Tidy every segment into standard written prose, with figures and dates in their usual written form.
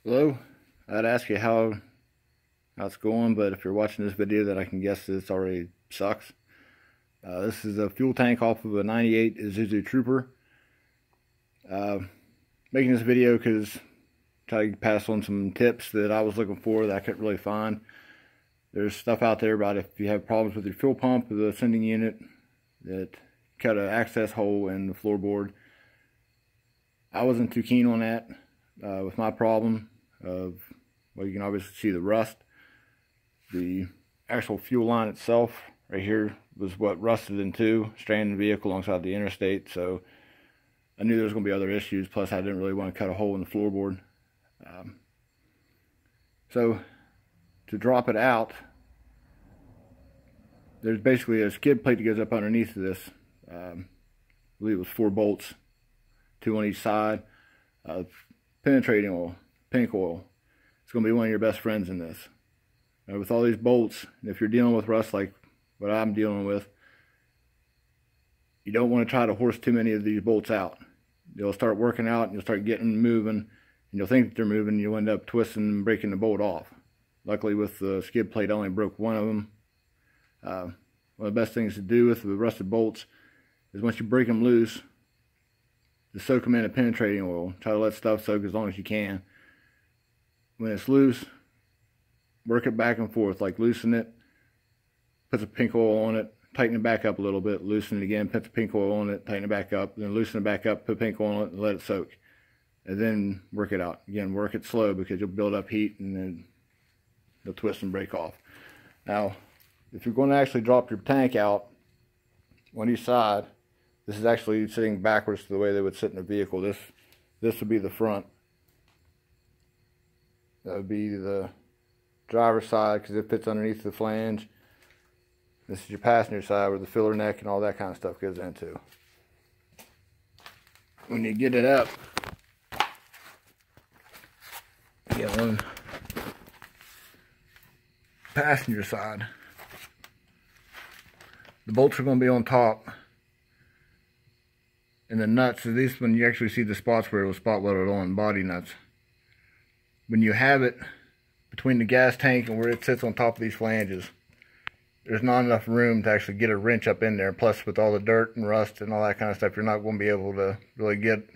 Hello, I'd ask you how it's going, but if you're watching this video, then I can guess that it's already sucks. This is a fuel tank off of a 98 Isuzu Trooper. Making this video because try to pass on some tips that I was looking for that I couldn't really find. There's stuff out there about if you have problems with your fuel pump or the sending unit that cut an access hole in the floorboard. I wasn't too keen on that with my problem of, well, you can obviously see the rust. The actual fuel line itself right here was what rusted in two, stranded the vehicle alongside the interstate, so I knew there was going to be other issues, plus I didn't really want to cut a hole in the floorboard. So to drop it out, there's basically a skid plate that goes up underneath of this. I believe it was 4 bolts, 2 on each side. Penetrating oil, pink oil. It's going to be one of your best friends in this. With all these bolts, if you're dealing with rust like what I'm dealing with, you don't want to try to horse too many of these bolts out. They'll start working out and you'll start getting them moving, and you'll think that they're moving, and you'll end up twisting and breaking the bolt off. Luckily with the skid plate, I only broke one of them. One of the best things to do with the rusted bolts is once you break them loose, to soak them in a penetrating oil. Try to let stuff soak as long as you can. When it's loose, work it back and forth, like loosen it, put some pink oil on it, tighten it back up a little bit, loosen it again, put the pink oil on it, tighten it back up, then loosen it back up, put pink oil on it, and let it soak. And then work it out. Again, work it slow because you'll build up heat and then they'll twist and break off. Now, if you're going to actually drop your tank out on each side, this is actually sitting backwards to the way they would sit in a vehicle. This would be the front. That would be the driver's side because it fits underneath the flange. This is your passenger side where the filler neck and all that kind of stuff goes into. When you get it up, you get one passenger side. The bolts are going to be on top. And the nuts, at least when you actually see the spots where it was spot welded on, body nuts. When you have it between the gas tank and where it sits on top of these flanges, there's not enough room to actually get a wrench up in there. Plus with all the dirt and rust and all that kind of stuff, you're not going to be able to really get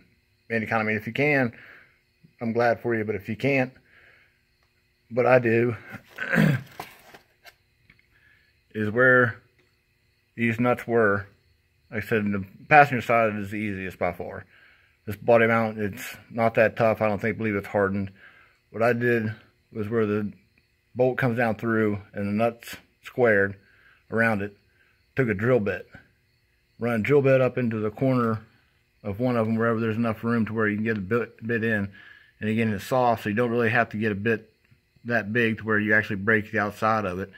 any kind of, I mean, if you can, I'm glad for you, but if you can't, what I do is where these nuts were. Like I said, the passenger side is the easiest by far. This body mount, it's not that tough. I don't believe it's hardened. What I did was where the bolt comes down through and the nuts squared around it, took a drill bit, run a drill bit up into the corner of one of them wherever there's enough room to where you can get a bit in. And again, it's soft, so you don't really have to get a bit that big to where you actually break the outside of it.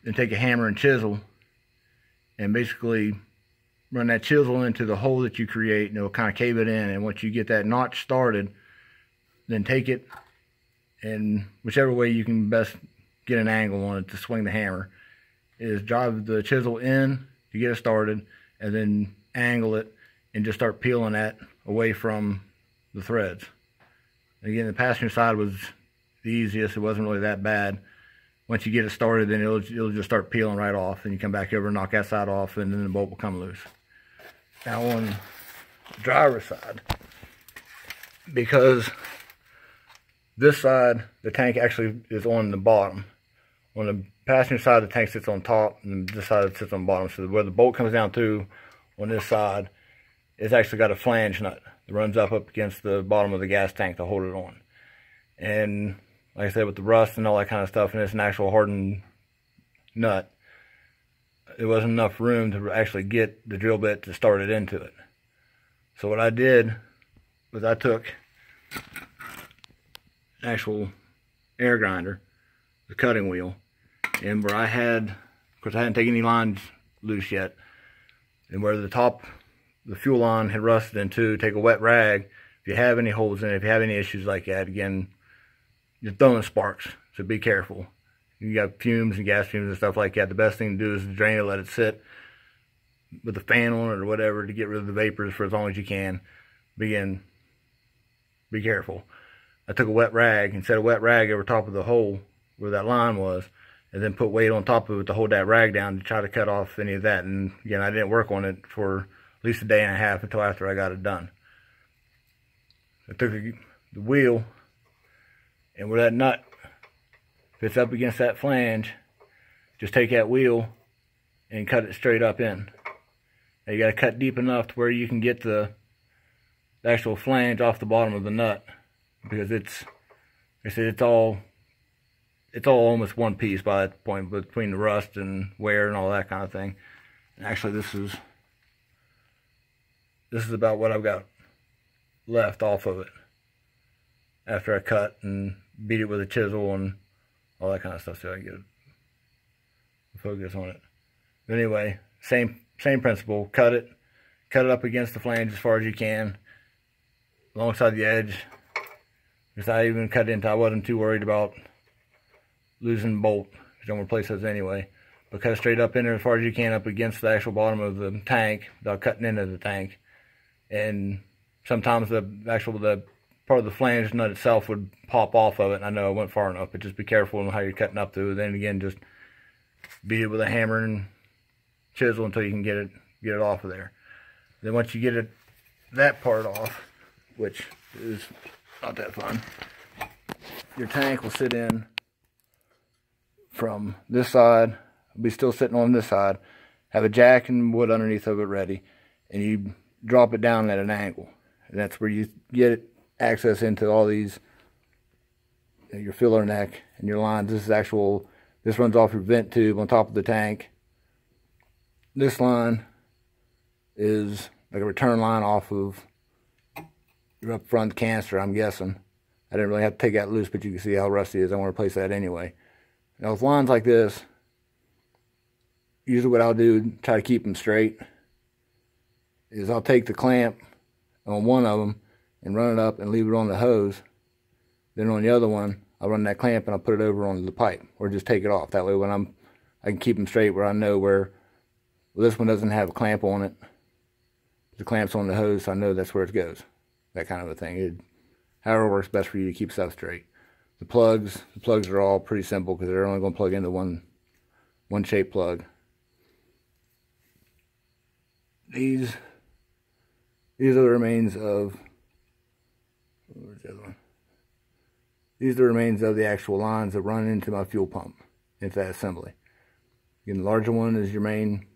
Then take a hammer and chisel and basically run that chisel into the hole that you create, and it'll kind of cave it in. And once you get that notch started, then take it, and whichever way you can best get an angle on it to swing the hammer, is drive the chisel in to get it started, and then angle it and just start peeling that away from the threads. Again, the passenger side was the easiest. It wasn't really that bad. Once you get it started, then it'll just start peeling right off, and you come back over and knock that side off, and then the bolt will come loose. Now on the driver's side, because this side, the tank actually is on the bottom. On the passenger side, the tank sits on top, and this side sits on the bottom. So where the bolt comes down through on this side, it's actually got a flange nut that runs up against the bottom of the gas tank to hold it on. And like I said, with the rust and all that kind of stuff, and it's an actual hardened nut, there wasn't enough room to actually get the drill bit to start it into it. So what I did was I took an actual air grinder, the cutting wheel, and where I had, of course I hadn't taken any lines loose yet, and where the top, the fuel line had rusted in two, take a wet rag. If you have any holes in it, if you have any issues like that, again, you're throwing sparks, so be careful. You got fumes and gas fumes and stuff like that. The best thing to do is to drain it, let it sit with the fan on it or whatever to get rid of the vapors for as long as you can. Be careful. I took a wet rag and set a wet rag over top of the hole where that line was, and then put weight on top of it to hold that rag down to try to cut off any of that. And again, I didn't work on it for at least a day and a half until after I got it done. I took the wheel, and where that nut fits up against that flange, just take that wheel and cut it straight up in. Now you got to cut deep enough to where you can get the actual flange off the bottom of the nut, because it's, like I said, it's all almost one piece by that point, between the rust and wear and all that kind of thing. And actually, this is about what I've got left off of it after I cut and beat it with a chisel and all that kind of stuff, so I can get a focus on it. But anyway, same principle. Cut it up against the flange as far as you can, alongside the edge. Because I even cut into, I wasn't too worried about losing the bolt, because I'm going to replace those anyway. But cut it straight up in there as far as you can, up against the actual bottom of the tank without cutting into the tank. And sometimes the part of the flange nut itself would pop off of it, and I know I went far enough, but just be careful on how you're cutting up through. Then again, just beat it with a hammer and chisel until you can get it off of there. Then once you get that part off, which is not that fun, your tank will sit in from this side, be still sitting on this side, have a jack and wood underneath of it ready, and you drop it down at an angle, and that's where you get access into all these, your filler neck and your lines. This runs off your vent tube on top of the tank. This line is like a return line off of your up front canister, I'm guessing. I didn't really have to take that loose, but you can see how rusty it is. I want to replace that anyway. Now with lines like this, usually what I'll do, try to keep them straight, is I'll take the clamp on one of them and run it up and leave it on the hose. Then on the other one, I'll run that clamp and I'll put it over onto the pipe, or just take it off. That way when I can keep them straight, where I know where, well, this one doesn't have a clamp on it. The clamp's on the hose, so I know that's where it goes. That kind of a thing. However works best for you to keep stuff straight. The plugs are all pretty simple, because they're only going to plug into one shape plug. These are the remains of, where's the other one? These are the remains of the actual lines that run into my fuel pump, into that assembly. Again, the larger one is your main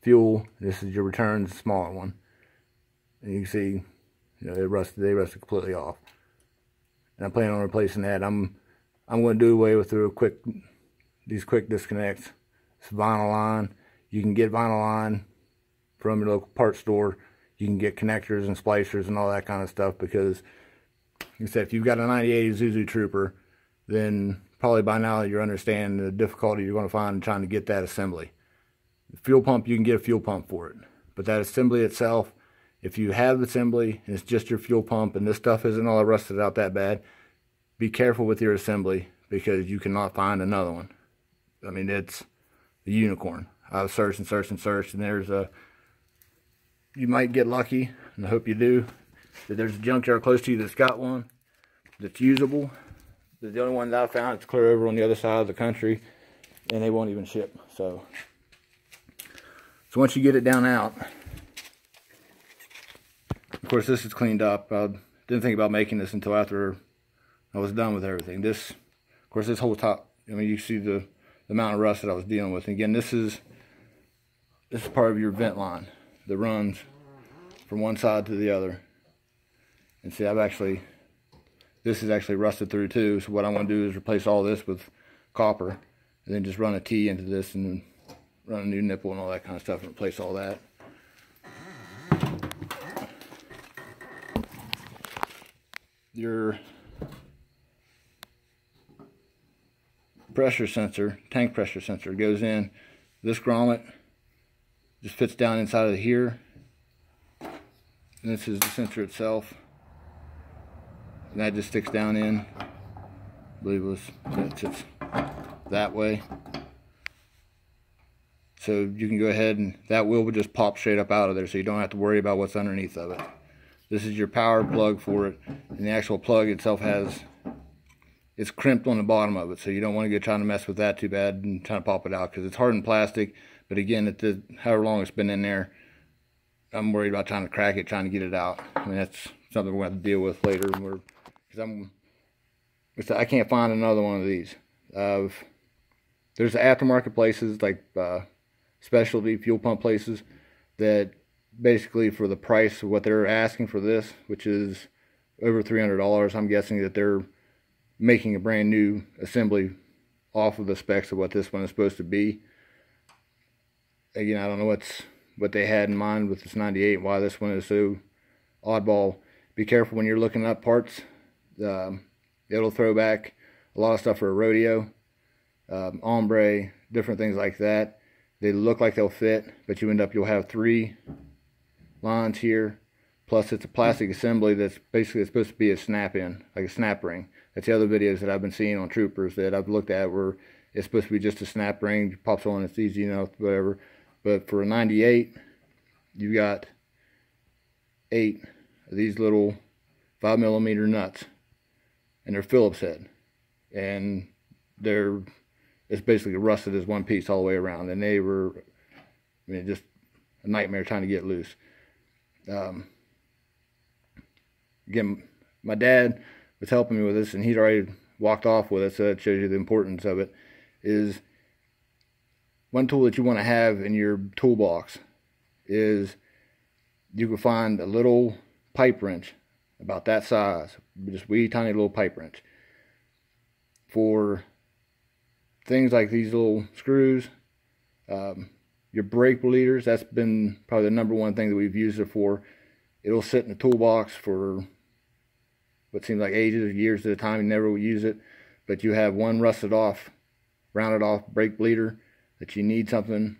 fuel. This is your returns, the smaller one. And you can see, they rusted completely off. And I'm planning on replacing that. I'm going to do away with these quick disconnects. It's vinyl line. You can get vinyl line from your local parts store. You can get connectors and splicers and all that kind of stuff, because, like I said, if you've got a 98 Isuzu Trooper, then probably by now you understand the difficulty you're going to find in trying to get that assembly. The fuel pump, you can get a fuel pump for it. But that assembly itself, if you have the assembly and it's just your fuel pump and this stuff isn't all rusted out that bad, be careful with your assembly, because you cannot find another one. I mean, it's a unicorn. I've searched and searched and searched, and you might get lucky, and I hope you do, that there's a junkyard close to you that's got one that's usable. The only one that I found is clear over on the other side of the country, and they won't even ship. So once you get it down out, of course this is cleaned up. I didn't think about making this until after I was done with everything. Of course this whole top, I mean, you see the amount of rust that I was dealing with. And again, this is part of your vent line that runs from one side to the other. And see, this is actually rusted through too. So what I'm going to do is replace all this with copper, and then just run a T into this, and then run a new nipple and all that kind of stuff, and replace all that. Your pressure sensor, tank pressure sensor, goes in. This grommet just fits down inside of here, and this is the sensor itself, and that just sticks down in. I believe it sits that way, so you can go ahead and that wheel will just pop straight up out of there, so you don't have to worry about what's underneath of it. This is your power plug for it, and the actual plug itself it's crimped on the bottom of it, so you don't want to get trying to mess with that too bad and trying to pop it out, because it's hardened plastic. But again, however long it's been in there, I'm worried about trying to crack it, trying to get it out. I mean, that's something we're going to have to deal with later. Because I can't find another one of these. There's aftermarket places like specialty fuel pump places that basically for the price of what they're asking for this, which is over $300, I'm guessing that they're making a brand new assembly off of the specs of what this one is supposed to be. Again, I don't know what they had in mind with this 98 and why this one is so oddball. Be careful when you're looking up parts. It'll throw back a lot of stuff for a rodeo, ombre, different things like that. They look like they'll fit, but you'll have 3 lines here, plus it's a plastic assembly that's basically supposed to be a snap-in, like a snap ring. That's the other videos that I've been seeing on Troopers that I've looked at where it's supposed to be just a snap ring, it pops on, it's easy enough, whatever. But for a 98, you've got 8 of these little 5mm nuts, and they're Phillips head, and it's basically rusted as one piece all the way around, and they were, I mean, just a nightmare trying to get loose. Again, my dad was helping me with this, and he'd already walked off with it, so that shows you the importance of it. Is one tool that you want to have in your toolbox is you can find a little pipe wrench about that size, just wee tiny little pipe wrench, for things like these little screws, your brake bleeders. That's been probably the number one thing that we've used it for. It'll sit in the toolbox for what seems like ages or years at a time. You never will use it, but you have one rusted off, rounded off brake bleeder that you need something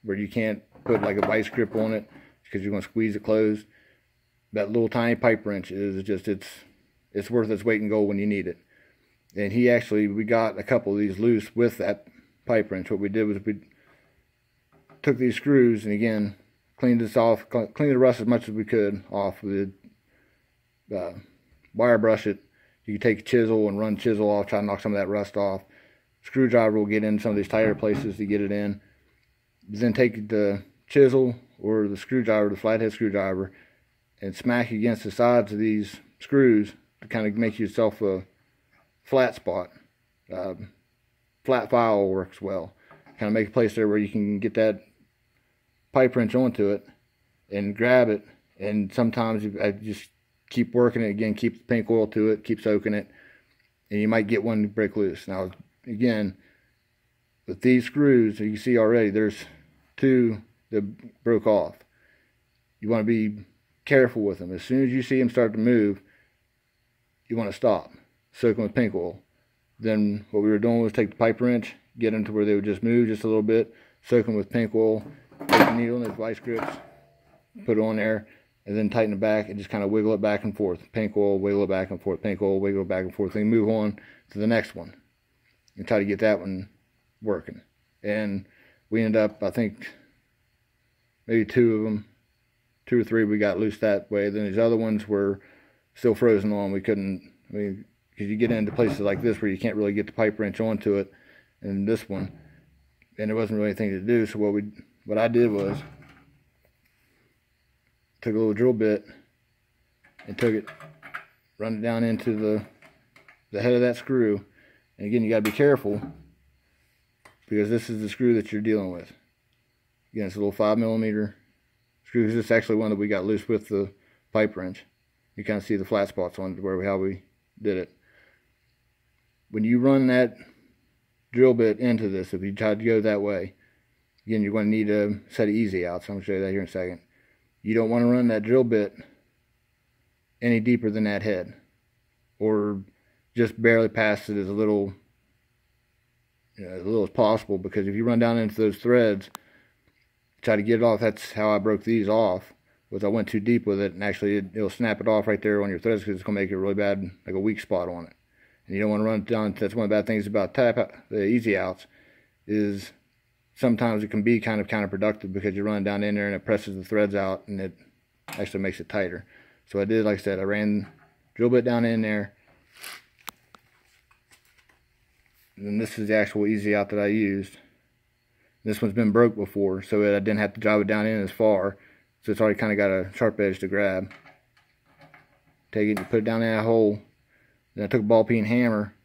where you can't put like a vice grip on it because you're going to squeeze it closed. That little tiny pipe wrench is just, it's worth its weight in gold when you need it. And we got a couple of these loose with that pipe wrench. What we did was we took these screws and again cleaned this off, cleaned the rust as much as we could off with wire brush it. You can take a chisel and run chisel off, try to knock some of that rust off. Screwdriver will get in some of these tighter places to get it in. Then take the chisel or the screwdriver, the flathead screwdriver, and smack against the sides of these screws to kind of make yourself a flat spot. Flat file works well. Kind of make a place there where you can get that pipe wrench onto it and grab it, and sometimes I just keep working it again, keep the pink oil to it, keep soaking it, and you might get one to break loose. Now again, with these screws, you can see already there's 2 that broke off. You want to be careful with them. As soon as you see them start to move, you want to stop, soak them with pink oil. Then what we were doing was take the pipe wrench, get them to where they would just move just a little bit, soak them with pink oil, take the needle and those vice grips, put it on there, and then tighten it back and just kind of wiggle it back and forth. Pink oil, wiggle it back and forth, pink oil, wiggle it back and forth. Then move on to the next one and try to get that one working. And we ended up, I think, maybe 2 of them, 2 or 3 we got loose that way. Then these other ones were still frozen on. We couldn't, I mean, because you get into places like this where you can't really get the pipe wrench onto it, and this one, and there wasn't really anything to do. So what I did was took a little drill bit and took it, run it down into the head of that screw. And again, you got to be careful because this is the screw that you're dealing with. Again, it's a little 5mm screw. This is actually one that we got loose with the pipe wrench. You kind of see the flat spots on how we did it. When you run that drill bit into this, if you try to go that way, again, you're going to need a set of easy outs. I'm going to show you that here in a second. You don't want to run that drill bit any deeper than that head, or just barely past it as little as possible, because if you run down into those threads, try to get it off. That's how I broke these off, was I went too deep with it, and actually it'll snap it off right there on your threads because it's going to make it really bad, like a weak spot on it. And you don't want to run it down. That's one of the bad things about the easy outs, is sometimes it can be kind of counterproductive because you run down in there and it presses the threads out and it actually makes it tighter. So I did, like I said, I ran drill bit down in there. And then this is the actual easy out that I used. This one's been broke before, so I didn't have to drive it down in as far. So it's already kind of got a sharp edge to grab. Take it and put it down in that hole. Then I took a ball peen hammer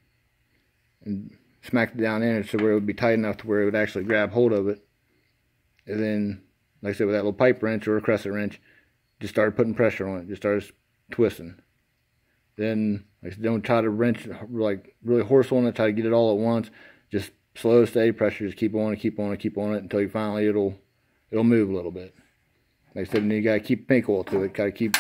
and smacked it down in it so where it would be tight enough to where it would actually grab hold of it. And then, like I said, with that little pipe wrench or a crescent wrench, just started putting pressure on it. Just started twisting. Then, like I said, don't try to wrench, like really horse on it, try to get it all at once. Just slow, steady pressure. Just keep on it, keep on it, keep on it until you finally it'll move a little bit. Like I said, then you gotta keep pink oil to it. Gotta keep,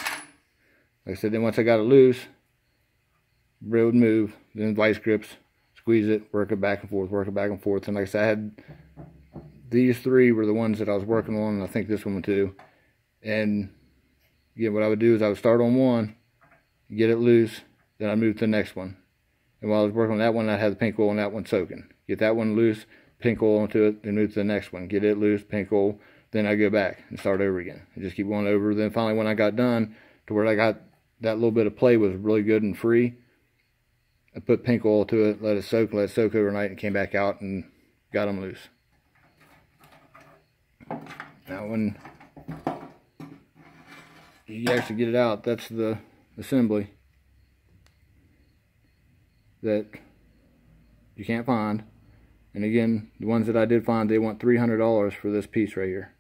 like I said, then once I got it loose, it would move. Then vice grips, squeeze it, work it back and forth, work it back and forth. And like I said, I had these three were the ones that I was working on, and I think this one too. And again, what I would do is I would start on one, get it loose, then I move to the next one. And while I was working on that one, I had the pink oil on that one soaking. Get that one loose, pink oil onto it, then move to the next one. Get it loose, pink oil, then I go back and start over again. And just keep going over. Then finally when I got done, to where I got that little bit of play was really good and free, I put pink oil to it, let it soak overnight, and came back out and got them loose. Now when you actually get it out, that's the assembly that you can't find. And again, the ones that I did find, they want $300 for this piece right here.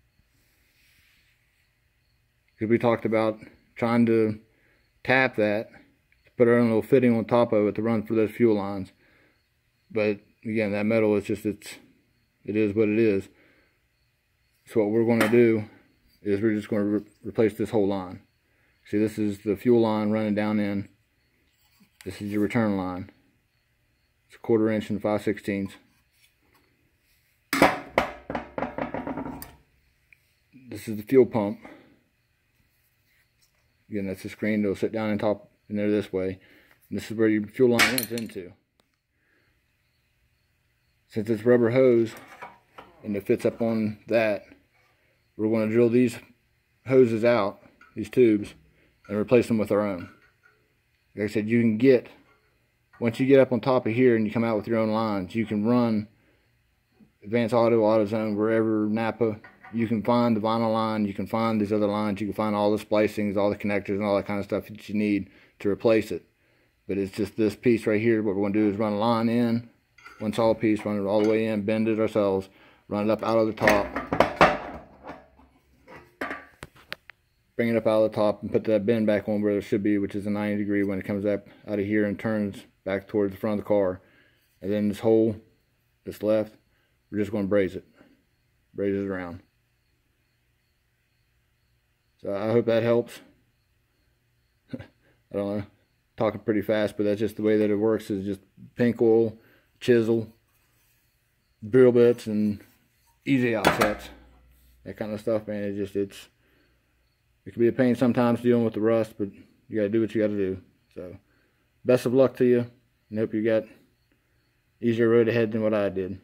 Because we talked about trying to tap that, to put our own little fitting on top of it to run for those fuel lines. But again, that metal is just, it is what it is. So what we're going to do is we're just going to replace this whole line. See, this is the fuel line running down in. This is your return line. It's 1/4 inch and 5/16. This is the fuel pump. Again, that's the screen. It'll sit down and top in there this way. And this is where your fuel line runs into. Since it's rubber hose and it fits up on that, we're going to drill these hoses out, these tubes, and replace them with our own. Like I said, you can get, once you get up on top of here and you come out with your own lines, you can run Advanced Auto, AutoZone, wherever, Napa. You can find the vinyl line, you can find these other lines, you can find all the splicings, all the connectors, and all that kind of stuff that you need to replace it. But it's just this piece right here. What we're going to do is run a line in, one solid piece, run it all the way in, bend it ourselves, run it up out of the top, bring it up out of the top, and put that bend back on where it should be, which is a 90 degree when it comes up out of here and turns back towards the front of the car. And then this hole that's left, we're just going to braze it. Braze it around. So I hope that helps. I don't know, talking pretty fast, but that's just the way that it works, is just pink oil, chisel, drill bits, and easy outsets. That kind of stuff, man. It can be a pain sometimes dealing with the rust, but you gotta do what you gotta do. So best of luck to you, and hope you got easier road ahead than what I did.